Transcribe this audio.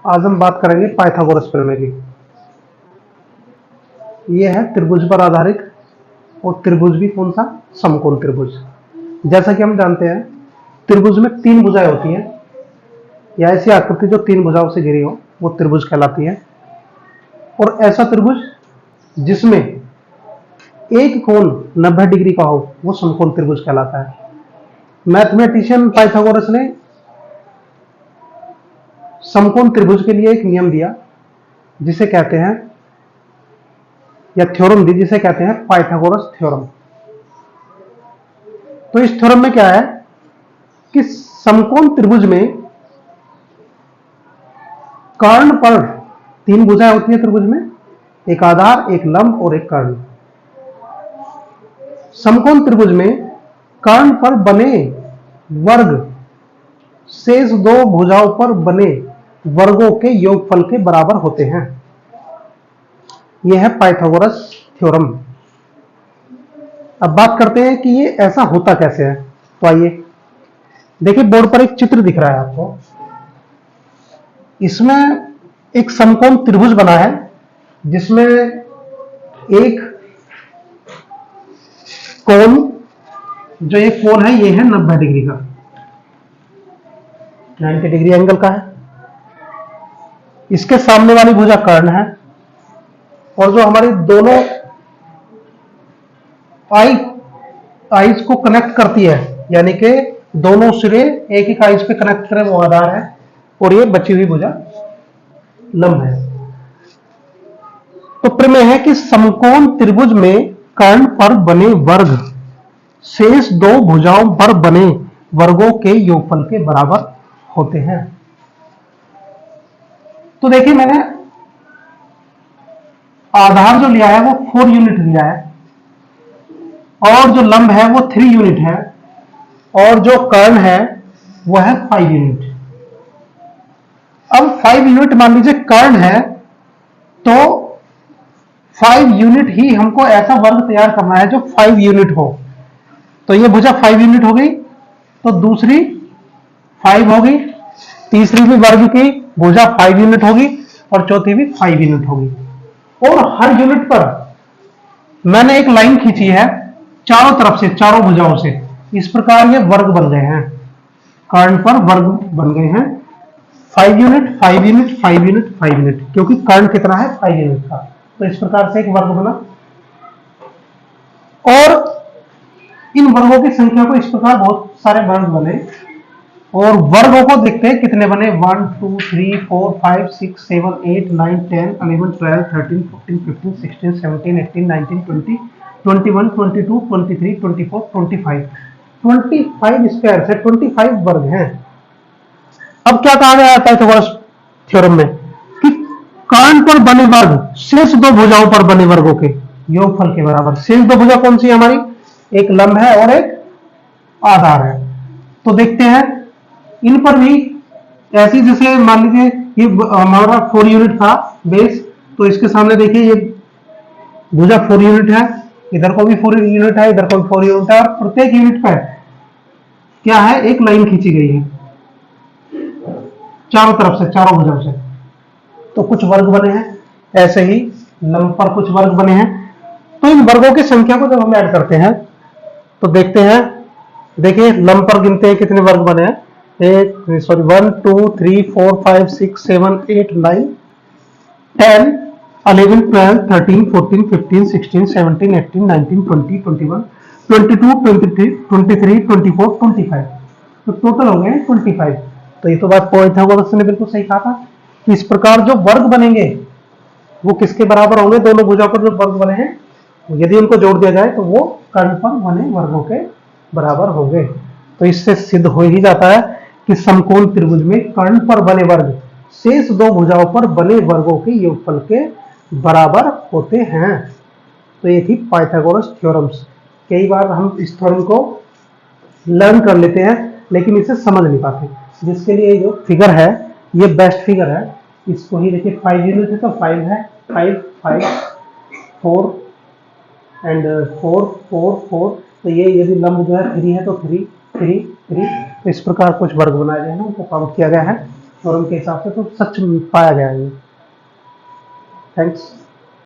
आज हम बात करेंगे पाइथागोरस प्रमेय की। यह है त्रिभुज पर आधारित, और त्रिभुज भी कौन सा? समकोण त्रिभुज। जैसा कि हम जानते हैं त्रिभुज में तीन भुजाएं होती हैं, या ऐसी आकृति जो तीन भुजाओं से घिरी हो वो त्रिभुज कहलाती है। और ऐसा त्रिभुज जिसमें एक कोण 90 डिग्री का हो वो समकोण त्रिभुज कहलाता है। मैथमेटिशियन पाइथागोरस ने समकोण त्रिभुज के लिए एक नियम दिया जिसे कहते हैं, या थ्योरम दी जिसे कहते हैं पाइथागोरस थ्योरम। तो इस थ्योरम में क्या है कि समकोण त्रिभुज में कर्ण पर तीन भुजाएं होती है त्रिभुज में, एक आधार, एक लंब और एक कर्ण। समकोण त्रिभुज में कर्ण पर बने वर्ग शेष दो भुजाओं पर बने वर्गों के योगफल के बराबर होते हैं। यह है पाइथागोरस थ्योरम। अब बात करते हैं कि ये ऐसा होता कैसे है। तो आइए देखिए, बोर्ड पर एक चित्र दिख रहा है आपको। इसमें एक समकोण त्रिभुज बना है जिसमें एक कोण, जो एक कोण है ये है 90 डिग्री का, 90 डिग्री एंगल का है। इसके सामने वाली भुजा कर्ण है, और जो हमारी दोनों आइज को कनेक्ट करती है, यानी कि दोनों सिरे एक एक आइज पे कनेक्ट करें वो आधार है, और ये बची हुई भुजा लंब है। तो प्रमेय है कि समकोण त्रिभुज में कर्ण पर बने वर्ग शेष दो भुजाओं पर बने वर्गों के योगफल के बराबर होते हैं। तो देखिए, मैंने आधार जो लिया है वो 4 यूनिट लिया है, और जो लंब है वो 3 यूनिट है, और जो कर्ण है वो है 5 यूनिट। अब 5 यूनिट मान लीजिए कर्ण है, तो 5 यूनिट ही हमको ऐसा वर्ग तैयार करना है जो 5 यूनिट हो। तो ये भुजा 5 यूनिट हो गई, तो दूसरी 5 होगी, तीसरी भी वर्ग की भुजा 5 यूनिट होगी, और चौथी भी 5 यूनिट होगी। और हर यूनिट पर मैंने एक लाइन खींची है चारों तरफ से, चारों भुजाओं से। इस प्रकार ये वर्ग बन गए हैं, कर्ण पर वर्ग बन गए हैं 5 यूनिट, 5 यूनिट, 5 यूनिट, 5 यूनिट, क्योंकि कर्ण कितना है 5 यूनिट का। तो इस प्रकार से एक वर्ग बना, और इन वर्गों की संख्या को इस प्रकार बहुत सारे वर्ग बने, और वर्गों को देखते हैं कितने बने। 1 2 3 4 5 6 7 8 9 10 11 12 13 14 15 16 17 18 19 20 21 22 23 24 25 25 स्क्वायर से 25 वर्ग हैं। अब क्या कहा गया है पाइथागोरस थ्योरम में कि कर्ण पर बने वर्ग शेष दो भुजाओं पर बने वर्गों के योगफल के बराबर। शेष दो भुजा कौन सी है हमारी? एक लंब है और एक आधार है। तो देखते हैं इन पर भी ऐसी, जैसे मान लीजिए ये हमारा 4 यूनिट था बेस, तो इसके सामने देखिए ये भुजा 4 यूनिट है, इधर को भी 4 यूनिट है, इधर को भी 4 यूनिट है, और प्रत्येक यूनिट पर क्या है, एक लाइन खींची गई है चारों तरफ से, चारों भुजाओं से। तो कुछ वर्ग बने हैं, ऐसे ही लंब पर कुछ वर्ग बने हैं। तो इन वर्गों की संख्या को जब हम ऐड करते हैं तो देखते हैं, देखिए लंब पर गिनते हैं कितने वर्ग बने हैं। 1 2 3 4 5 6 7 8 9 10 11 12 13 14 15 16 17 18 19 20 21 22 23 23 24 25। तो टोटल हो गए 25। तो ये तो बात पाइथागोरस ने बिल्कुल सही कहा था कि इस प्रकार जो वर्ग बनेंगे वो किसके बराबर होंगे? दोनों भुजाओं पर जो वर्ग बने हैं यदि उनको जोड़ दिया जाए तो वो कर्ण पर बने वर्गों के बराबर होंगे। तो इससे सिद्ध हो ही जाता है कि समकोण त्रिभुज में कर्ण पर बने वर्ग शेष दो भुजाओं पर बने वर्गों के योगफल के बराबर होते हैं। तो ये थी पाइथागोरस थ्योरम्स। कई बार हम इस थ्योरम को लर्न कर लेते हैं लेकिन इसे समझ नहीं पाते, जिसके लिए जो फिगर है ये बेस्ट फिगर है। इसको ही देखिए 5 यूनिट है तो 5 है, 5 5 4 एंड 4 4 4। तो ये यदि लंब जो है 3 है तो 3 3 3। तो इस प्रकार कुछ वर्ग बनाए गए हैं, उनको काउंट किया गया है। थ्योरम के हिसाब से तो सच पाया गया है ये। थैंक्स।